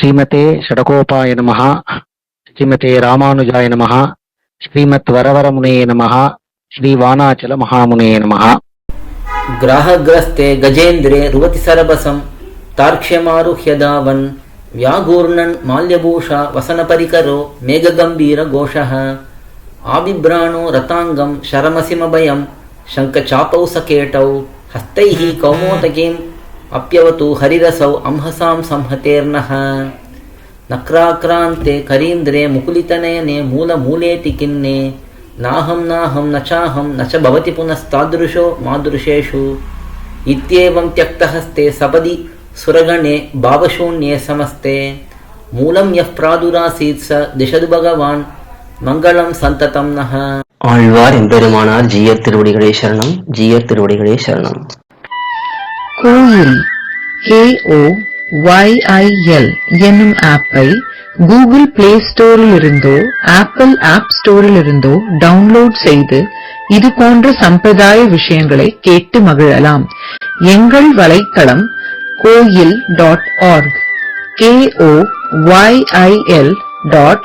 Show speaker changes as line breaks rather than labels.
ஸ்ரீமதே ஷடகோபாய நமஹ. ஸ்ரீமதே ராமானுஜாய நமஹ. ஸ்ரீமத் வரவரமுனே நமஹ. ஸ்ரீ வானாச்சல மகாமுனே நமஹ.
ग्राहग्रस्ते गजेन्द्रे रुवति सरबसं तार्क्ष्यमारुह्यदावन् व्याघूर्णन् माल्यभूषा वसनपरिकरो मेघगम्भीरघोषः आबिभ्राणो रताङ्गं शरमसिमभयं शङ्खचापौ सकेटौ हस्तैः कौमोदकीम् अप्यवतु हरिरसौ अंहसां संहतेर्नः नक्राक्रान्ते करीन्द्रे मुकुलितनयने मूलमूलेति किन्ने नाहं न चाहं न च भवति पुनस्तादृशो मादृशेषु इत्येवं त्यक्तहस्ते सपदि सुरगणे भावशून्ये समस्ते मूलं यः प्रादुरासीत् स दिशतु भगवान् मङ्गलं सन्ततं नः.
ஆழ்வார் எம்பெருமானார் ஜீயர் திருவடிகளே சரணம். ஜீயர் திருவடிகளே சரணம்.
கோயில் KOYIL என்னும் ஆப்பை கூகுள் பிளே ஸ்டோரில் இருந்தோ ஆப்பிள் ஆப் ஸ்டோரில் இருந்தோ டவுன்லோட் செய்து இது போன்ற சம்பிரதாய விஷயங்களை கேட்டு மகிழலாம். எங்கள் வலைத்தளம் koil.org KOYIL.org